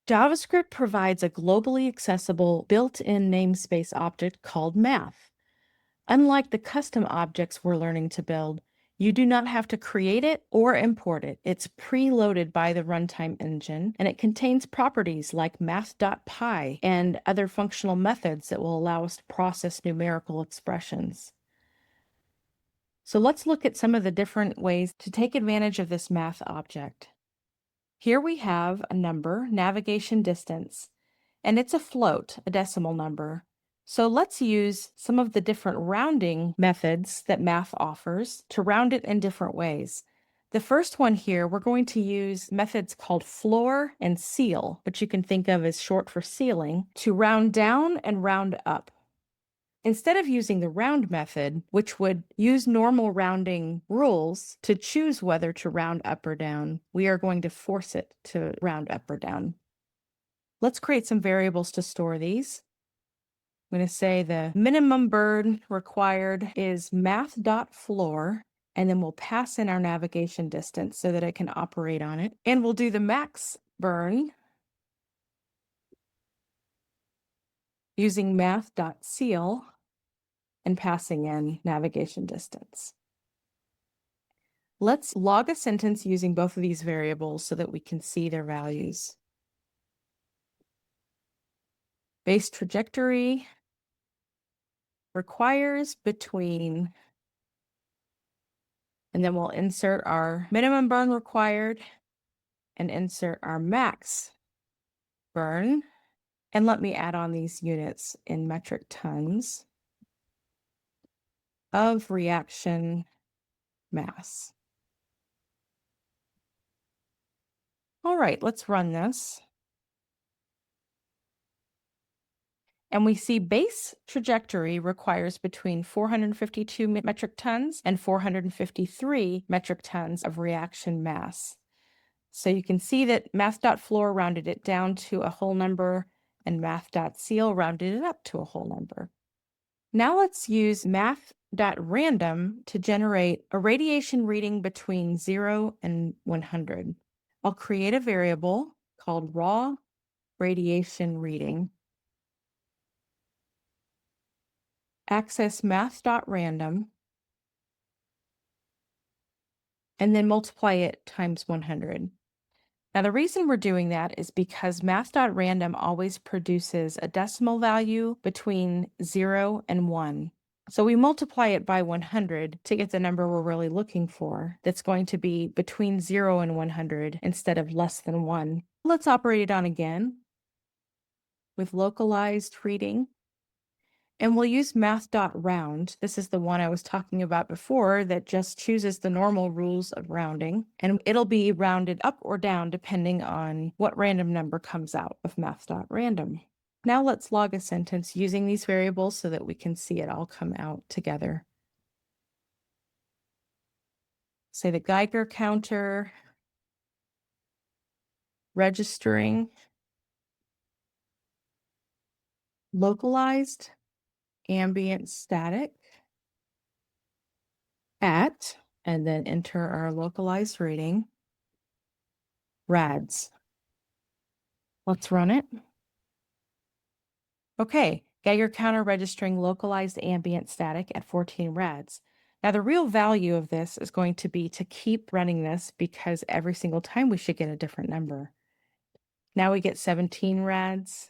JavaScript provides a globally accessible built-in namespace object called Math. Unlike the custom objects we're learning to build, you do not have to create it or import it. It's preloaded by the runtime engine, and it contains properties like Math.py and other functional methods that will allow us to process numerical expressions. So let's look at some of the different ways to take advantage of this math object. Here we have a number, navigation distance, and it's a float, a decimal number. So let's use some of the different rounding methods that math offers to round it in different ways. The first one here, we're going to use methods called floor and ceil, which you can think of as short for ceiling, to round down and round up. Instead of using the round method, which would use normal rounding rules to choose whether to round up or down, we are going to force it to round up or down. Let's create some variables to store these. I'm going to say the minimum burn required is math.floor, and then we'll pass in our navigation distance so that I can operate on it. And we'll do the max burn using math.ceil and passing in navigation distance. Let's log a sentence using both of these variables so that we can see their values. Base trajectory requires between, and then we'll insert our minimum burn required and insert our max burn. And let me add on these units in metric tons of reaction mass. All right, let's run this. And we see base trajectory requires between 452 metric tons and 453 metric tons of reaction mass. So you can see that math.floor rounded it down to a whole number and math.ceil rounded it up to a whole number. Now let's use Math.random to generate a radiation reading between 0 and 100. I'll create a variable called raw radiation reading. Access Math.random, and then multiply it times 100. Now the reason we're doing that is because Math.random always produces a decimal value between 0 and 1. So we multiply it by 100 to get the number we're really looking for. That's going to be between 0 and 100 instead of less than 1. Let's operate it on again with localized reading. And we'll use math.round. This is the one I was talking about before that just chooses the normal rules of rounding. And it'll be rounded up or down depending on what random number comes out of math.random. Now let's log a sentence using these variables so that we can see it all come out together. Say the Geiger counter registering localized ambient static at, and then enter our localized reading, rads. Let's run it. Okay, Geiger counter registering localized ambient static at 14 rads. Now the real value of this is going to be to keep running this because every single time we should get a different number. Now we get 17 rads.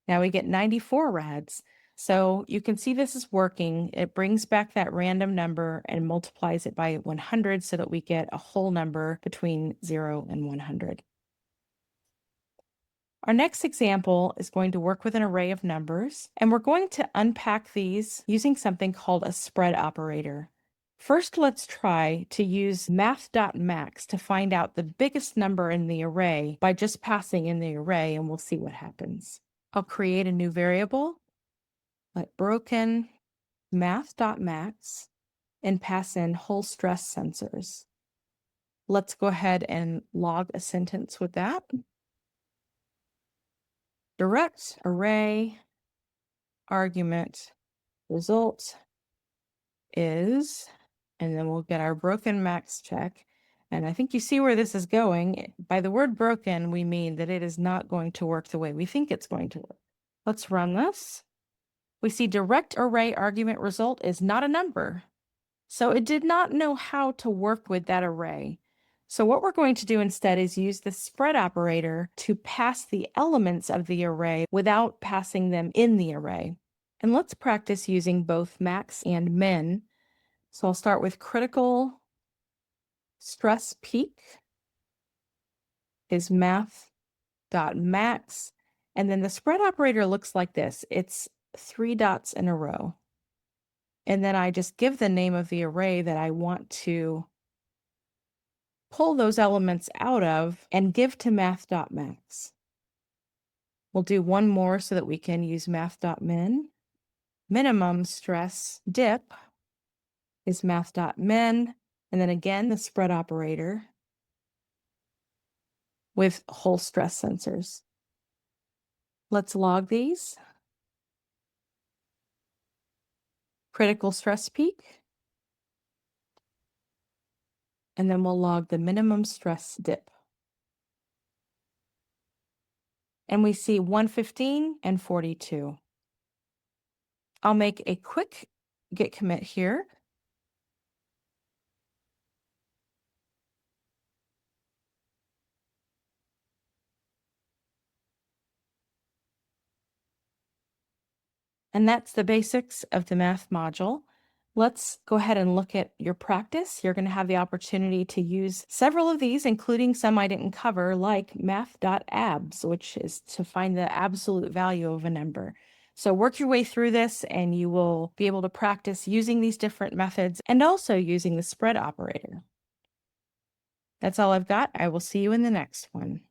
Now we get 94 rads. So you can see this is working. It brings back that random number and multiplies it by 100 so that we get a whole number between 0 and 100. Our next example is going to work with an array of numbers, and we're going to unpack these using something called a spread operator. First, let's try to use math.max to find out the biggest number in the array by just passing in the array, and we'll see what happens. I'll create a new variable, let broken math.max, and pass in whole stress sensors. Let's go ahead and log a sentence with that. direct array argument result is, and then we'll get our broken max check. And I think you see where this is going. By the word broken, we mean that it is not going to work the way we think it's going to work. Let's run this. We see direct array argument result is not a number. So it did not know how to work with that array. So what we're going to do instead is use the spread operator to pass the elements of the array without passing them in the array. And let's practice using both max and min. So I'll start with critical stress peak is math.max. And then the spread operator looks like this. It's 3 dots in a row. And then I just give the name of the array that I want to pull those elements out of and give to math.max. We'll do one more so that we can use math.min. Minimum stress dip is math.min. And then again, the spread operator with whole stress sensors. Let's log these. Critical stress peak. And then we'll log the minimum stress dip. And we see 115 and 42. I'll make a quick git commit here. And that's the basics of the math module. Let's go ahead and look at your practice. You're going to have the opportunity to use several of these, including some I didn't cover, like Math.abs, which is to find the absolute value of a number. So work your way through this and you will be able to practice using these different methods and also using the spread operator. That's all I've got. I will see you in the next one.